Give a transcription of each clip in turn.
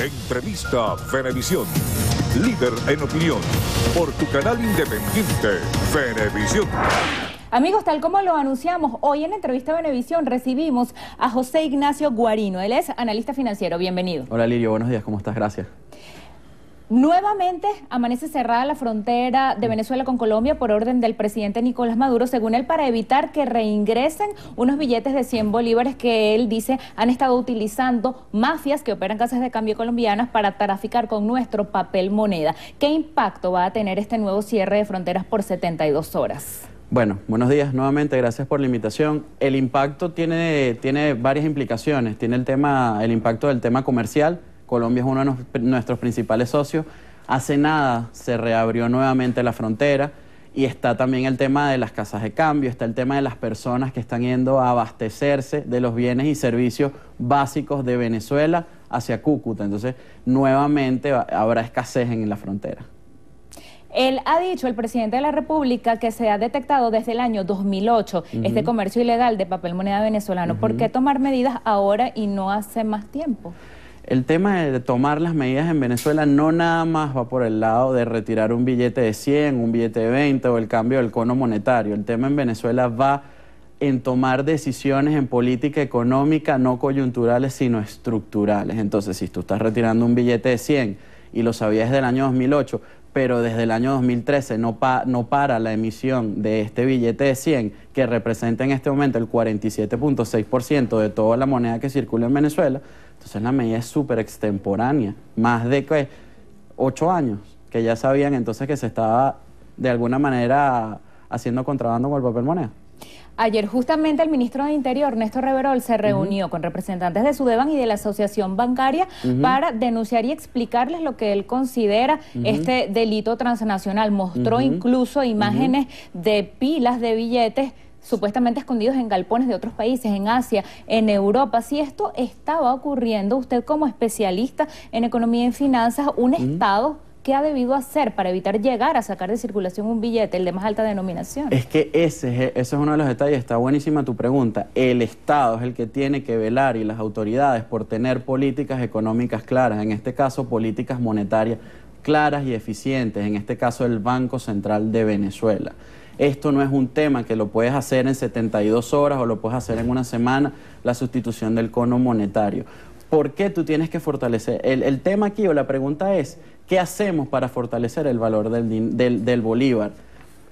Entrevista Venevisión. Líder en opinión. Por tu canal independiente, Venevisión. Amigos, tal como lo anunciamos, hoy en Entrevista Venevisión recibimos a José Ignacio Guarino. Él es analista financiero. Bienvenido. Hola Lirio, buenos días, ¿cómo estás? Gracias. Nuevamente amanece cerrada la frontera de Venezuela con Colombia por orden del presidente Nicolás Maduro, según él, para evitar que reingresen unos billetes de 100 bolívares que él dice han estado utilizando mafias que operan casas de cambio colombianas para traficar con nuestro papel moneda. ¿Qué impacto va a tener este nuevo cierre de fronteras por 72 horas? Bueno, buenos días nuevamente, gracias por la invitación. El impacto tiene varias implicaciones. Tiene el impacto del tema comercial. Colombia es uno de nuestros principales socios. Hace nada se reabrió nuevamente la frontera y está también el tema de las casas de cambio, está el tema de las personas que están yendo a abastecerse de los bienes y servicios básicos de Venezuela hacia Cúcuta. Entonces, nuevamente habrá escasez en la frontera. Él ha dicho, el presidente de la República, que se ha detectado desde el año 2008 este comercio ilegal de papel moneda venezolano. ¿Por qué tomar medidas ahora y no hace más tiempo? El tema de tomar las medidas en Venezuela no nada más va por el lado de retirar un billete de 100, un billete de 20 o el cambio del cono monetario. El tema en Venezuela va en tomar decisiones en política económica no coyunturales sino estructurales. Entonces, si tú estás retirando un billete de 100 y lo sabías desde el año 2008, pero desde el año 2013 no para la emisión de este billete de 100, que representa en este momento el 47.6% de toda la moneda que circula en Venezuela, entonces la medida es súper extemporánea, más de 8 años, que ya sabían entonces que se estaba de alguna manera haciendo contrabando con el papel moneda. Ayer justamente el ministro de Interior, Néstor Reverol, se reunió con representantes de Sudeban y de la Asociación Bancaria para denunciar y explicarles lo que él considera este delito transnacional. Mostró incluso imágenes de pilas de billetes supuestamente escondidos en galpones de otros países, en Asia, en Europa. Si esto estaba ocurriendo, usted como especialista en economía y finanzas, un Estado, ¿qué ha debido hacer para evitar llegar a sacar de circulación un billete, el de más alta denominación? Es que ese es uno de los detalles, está buenísima tu pregunta. El Estado es el que tiene que velar y las autoridades por tener políticas económicas claras, en este caso políticas monetarias claras y eficientes, en este caso el Banco Central de Venezuela. Esto no es un tema que lo puedes hacer en 72 horas o lo puedes hacer en una semana, la sustitución del cono monetario. ¿Por qué tú tienes que fortalecer? El tema aquí o la pregunta es, ¿qué hacemos para fortalecer el valor del bolívar?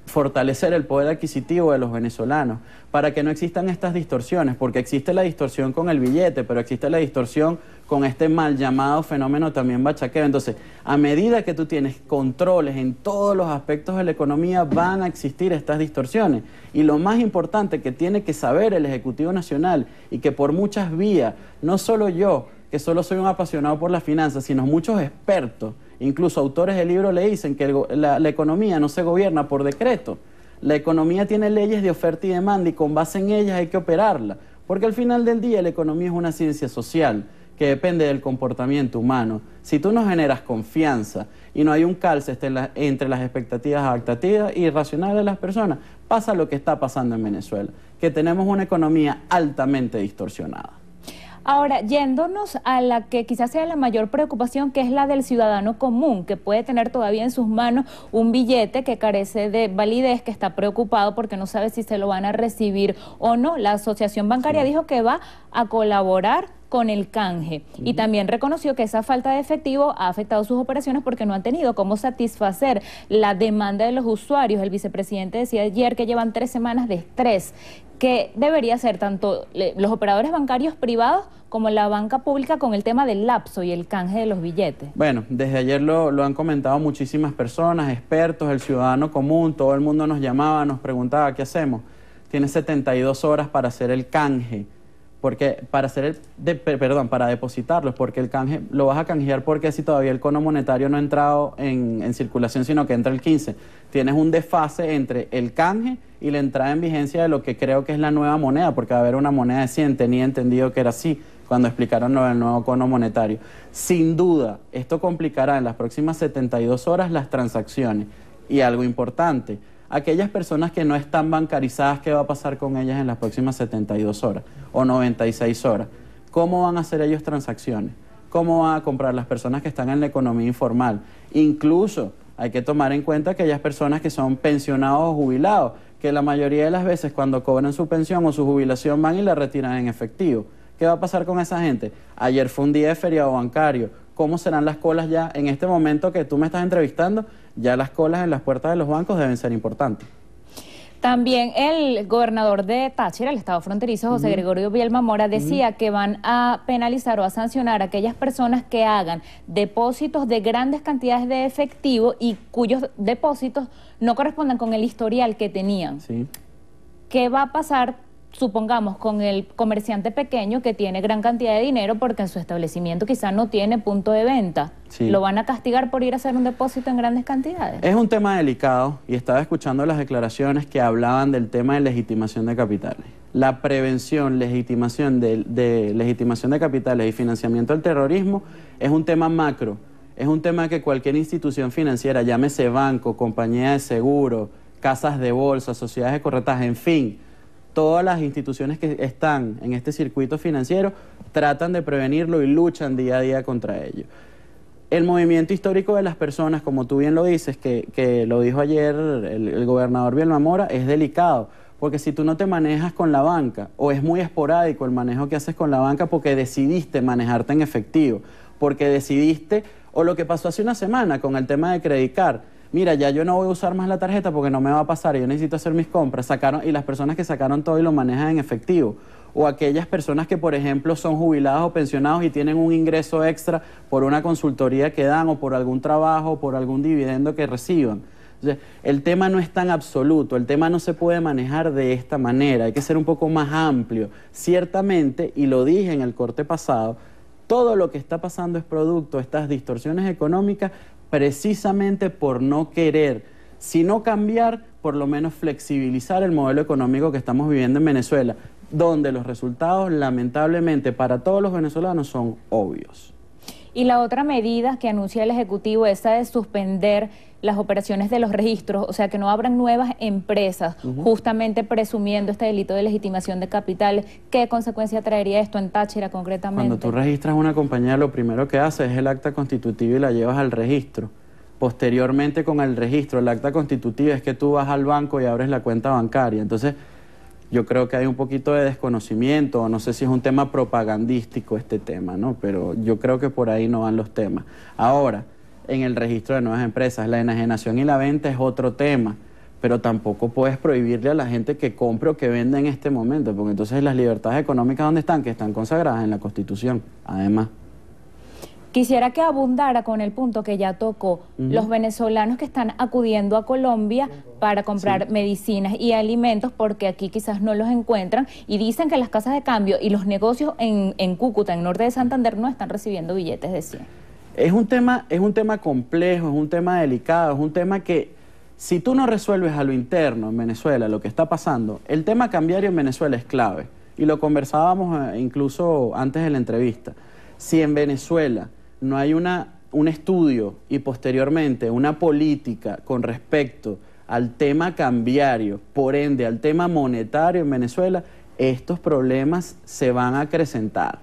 Fortalecer el poder adquisitivo de los venezolanos para que no existan estas distorsiones, porque existe la distorsión con el billete, pero existe la distorsión con este mal llamado fenómeno también bachaqueo. Entonces, a medida que tú tienes controles en todos los aspectos de la economía, van a existir estas distorsiones. Y lo más importante que tiene que saber el Ejecutivo Nacional, y que por muchas vías, no solo yo, que solo soy un apasionado por las finanzas, sino muchos expertos, incluso autores del libro le dicen que la economía no se gobierna por decreto. La economía tiene leyes de oferta y demanda y con base en ellas hay que operarla. Porque al final del día la economía es una ciencia social que depende del comportamiento humano. Si tú no generas confianza y no hay un calce entre las expectativas adaptativas y racionales de las personas, pasa lo que está pasando en Venezuela, que tenemos una economía altamente distorsionada. Ahora, yéndonos a la que quizás sea la mayor preocupación, que es la del ciudadano común, que puede tener todavía en sus manos un billete que carece de validez, que está preocupado porque no sabe si se lo van a recibir o no. La Asociación Bancaria dijo que va a colaborar con el canje y también reconoció que esa falta de efectivo ha afectado sus operaciones porque no han tenido cómo satisfacer la demanda de los usuarios. El vicepresidente decía ayer que llevan 3 semanas de estrés, que debería ser tanto los operadores bancarios privados como la banca pública con el tema del lapso y el canje de los billetes. Bueno, desde ayer lo han comentado muchísimas personas, expertos, el ciudadano común, todo el mundo nos llamaba, nos preguntaba, ¿qué hacemos? Tienes 72 horas para hacer el canje. Porque para depositarlos, porque el canje lo vas a canjear porque si todavía el cono monetario no ha entrado en circulación, sino que entra el 15. Tienes un desfase entre el canje y la entrada en vigencia de lo que creo que es la nueva moneda, porque va a haber una moneda de 100, tenía entendido que era así cuando explicaron lo del nuevo cono monetario. Sin duda, esto complicará en las próximas 72 horas las transacciones. Y algo importante, aquellas personas que no están bancarizadas, ¿qué va a pasar con ellas en las próximas 72 horas o 96 horas? ¿Cómo van a hacer ellos transacciones? ¿cómo van a comprar las personas que están en la economía informal? Incluso hay que tomar en cuenta aquellas personas que son pensionados o jubilados, que la mayoría de las veces cuando cobran su pensión o su jubilación van y la retiran en efectivo. ¿Qué va a pasar con esa gente? Ayer fue un día de feriado bancario. ¿Cómo serán las colas ya? En este momento que tú me estás entrevistando, ya las colas en las puertas de los bancos deben ser importantes. También el gobernador de Táchira, el estado fronterizo, José Gregorio Villalba Mora, decía que van a penalizar o a sancionar a aquellas personas que hagan depósitos de grandes cantidades de efectivo y cuyos depósitos no correspondan con el historial que tenían. Sí. ¿Qué va a pasar, supongamos, con el comerciante pequeño que tiene gran cantidad de dinero porque en su establecimiento quizá no tiene punto de venta? Sí. ¿Lo van a castigar por ir a hacer un depósito en grandes cantidades? Es un tema delicado y estaba escuchando las declaraciones que hablaban del tema de legitimación de capitales. La prevención, legitimación de capitales y financiamiento del terrorismo es un tema macro, es un tema que cualquier institución financiera, llámese banco, compañía de seguro, casas de bolsa, sociedades de corretaje, en fin, todas las instituciones que están en este circuito financiero tratan de prevenirlo y luchan día a día contra ello. El movimiento histórico de las personas, como tú bien lo dices, que lo dijo ayer el gobernador Villalba Mora, es delicado, porque si tú no te manejas con la banca, o es muy esporádico el manejo que haces con la banca porque decidiste manejarte en efectivo, porque decidiste, o lo que pasó hace una semana con el tema de Credit Card, mira, ya yo no voy a usar más la tarjeta porque no me va a pasar, yo necesito hacer mis compras, y las personas que sacaron todo y lo manejan en efectivo, o aquellas personas que, por ejemplo, son jubilados o pensionados y tienen un ingreso extra por una consultoría que dan, o por algún trabajo, o por algún dividendo que reciban. Entonces, el tema no es tan absoluto, el tema no se puede manejar de esta manera, hay que ser un poco más amplio. Ciertamente, y lo dije en el corte pasado, todo lo que está pasando es producto de estas distorsiones económicas precisamente por no querer, si no cambiar, por lo menos flexibilizar el modelo económico que estamos viviendo en Venezuela, donde los resultados, lamentablemente, para todos los venezolanos son obvios. Y la otra medida que anuncia el Ejecutivo, esa de suspender las operaciones de los registros, o sea, que no abran nuevas empresas, justamente presumiendo este delito de legitimación de capitales. ¿Qué consecuencia traería esto en Táchira concretamente? Cuando tú registras una compañía, lo primero que haces es el acta constitutiva y la llevas al registro. Posteriormente, con el registro, el acta constitutiva es que tú vas al banco y abres la cuenta bancaria. Entonces, yo creo que hay un poquito de desconocimiento, no sé si es un tema propagandístico este tema, ¿no? Pero yo creo que por ahí no van los temas. Ahora, en el registro de nuevas empresas, la enajenación y la venta es otro tema, pero tampoco puedes prohibirle a la gente que compre o que venda en este momento, porque entonces las libertades económicas, ¿dónde están? Que están consagradas en la Constitución, además. Quisiera que abundara con el punto que ya tocó, los venezolanos que están acudiendo a Colombia para comprar medicinas y alimentos porque aquí quizás no los encuentran y dicen que las casas de cambio y los negocios en Cúcuta, en norte de Santander, no están recibiendo billetes de 100. Es un tema complejo, es un tema delicado, es un tema que si tú no resuelves a lo interno en Venezuela lo que está pasando, el tema cambiario en Venezuela es clave y lo conversábamos incluso antes de la entrevista. Si en Venezuela no hay un estudio y posteriormente una política con respecto al tema cambiario, por ende al tema monetario en Venezuela, estos problemas se van a acrecentar.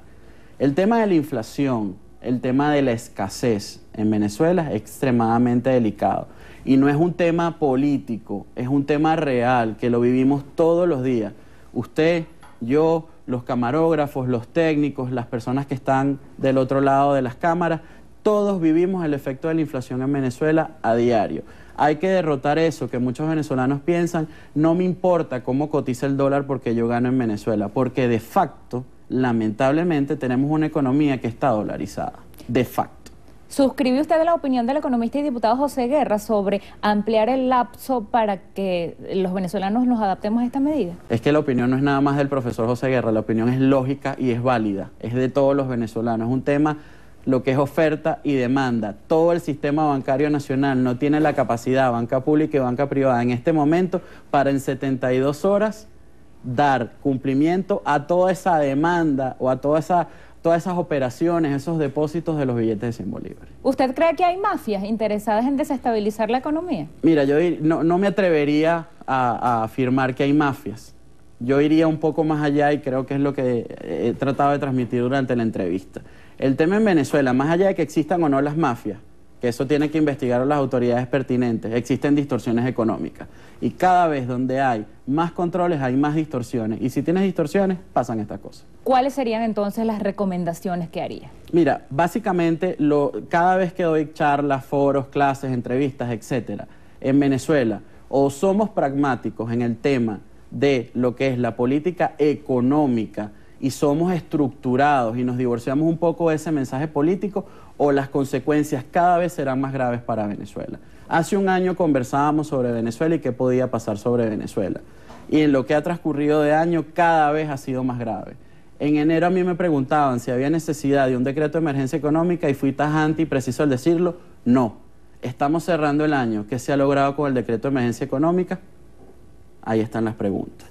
El tema de la inflación, el tema de la escasez en Venezuela es extremadamente delicado. Y no es un tema político, es un tema real, que lo vivimos todos los días. Usted, yo, los camarógrafos, los técnicos, las personas que están del otro lado de las cámaras, todos vivimos el efecto de la inflación en Venezuela a diario. Hay que derrotar eso que muchos venezolanos piensan, no me importa cómo cotiza el dólar porque yo gano en Venezuela, porque de facto, lamentablemente, tenemos una economía que está dolarizada, de facto. ¿Suscribe usted la opinión del economista y diputado José Guerra sobre ampliar el lapso para que los venezolanos nos adaptemos a esta medida? Es que la opinión no es nada más del profesor José Guerra, la opinión es lógica y es válida, es de todos los venezolanos, es un tema, lo que es oferta y demanda. Todo el sistema bancario nacional no tiene la capacidad, banca pública y banca privada, en este momento, para en 72 horas dar cumplimiento a toda esa demanda o a todas esas operaciones, esos depósitos de los billetes de 100 bolívares. ¿Usted cree que hay mafias interesadas en desestabilizar la economía? Mira, yo no me atrevería a afirmar que hay mafias. Yo iría un poco más allá y creo que es lo que he tratado de transmitir durante la entrevista. El tema en Venezuela, más allá de que existan o no las mafias, que eso tiene que investigar las autoridades pertinentes, existen distorsiones económicas. Y cada vez donde hay más controles hay más distorsiones. Y si tienes distorsiones, pasan estas cosas. ¿Cuáles serían entonces las recomendaciones que haría? Mira, básicamente cada vez que doy charlas, foros, clases, entrevistas, etcétera, en Venezuela, o somos pragmáticos en el tema de lo que es la política económica y somos estructurados y nos divorciamos un poco de ese mensaje político, o las consecuencias cada vez serán más graves para Venezuela. Hace un año conversábamos sobre Venezuela y qué podía pasar sobre Venezuela. Y en lo que ha transcurrido de año cada vez ha sido más grave. En enero a mí me preguntaban si había necesidad de un decreto de emergencia económica y fui tajante y preciso al decirlo, no. Estamos cerrando el año. ¿Qué se ha logrado con el decreto de emergencia económica? Ahí están las preguntas.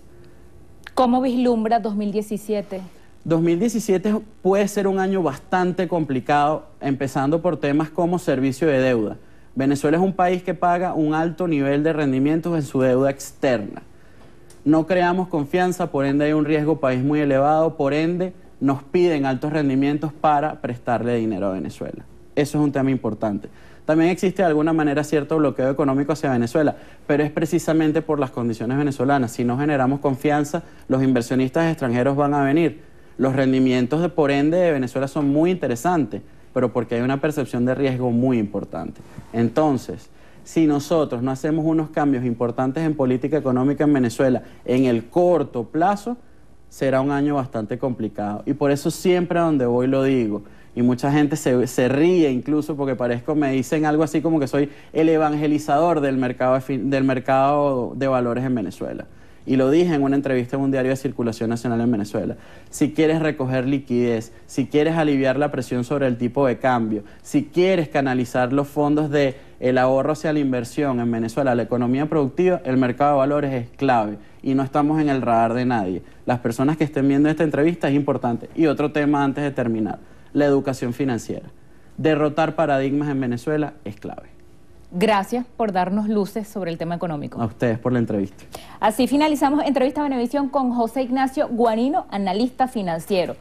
¿Cómo vislumbra 2017? 2017 puede ser un año bastante complicado, empezando por temas como servicio de deuda. Venezuela es un país que paga un alto nivel de rendimientos en su deuda externa. No creamos confianza, por ende hay un riesgo país muy elevado, por ende nos piden altos rendimientos para prestarle dinero a Venezuela. Eso es un tema importante. También existe de alguna manera cierto bloqueo económico hacia Venezuela, pero es precisamente por las condiciones venezolanas. Si no generamos confianza, los inversionistas extranjeros van a venir. Los rendimientos, por ende, de Venezuela son muy interesantes, pero porque hay una percepción de riesgo muy importante. Entonces, si nosotros no hacemos unos cambios importantes en política económica en Venezuela en el corto plazo, será un año bastante complicado. Y por eso siempre a donde voy lo digo. Y mucha gente se ríe incluso porque me dicen algo así como que soy el evangelizador del mercado de valores en Venezuela. Y lo dije en una entrevista en un diario de circulación nacional en Venezuela. Si quieres recoger liquidez, si quieres aliviar la presión sobre el tipo de cambio, si quieres canalizar los fondos del ahorro hacia la inversión en Venezuela, la economía productiva, el mercado de valores es clave y no estamos en el radar de nadie. Las personas que estén viendo esta entrevista es importante. Y otro tema antes de terminar, la educación financiera. Derrotar paradigmas en Venezuela es clave. Gracias por darnos luces sobre el tema económico. A ustedes por la entrevista. Así finalizamos Entrevista Venevisión con José Ignacio Guarino, analista financiero.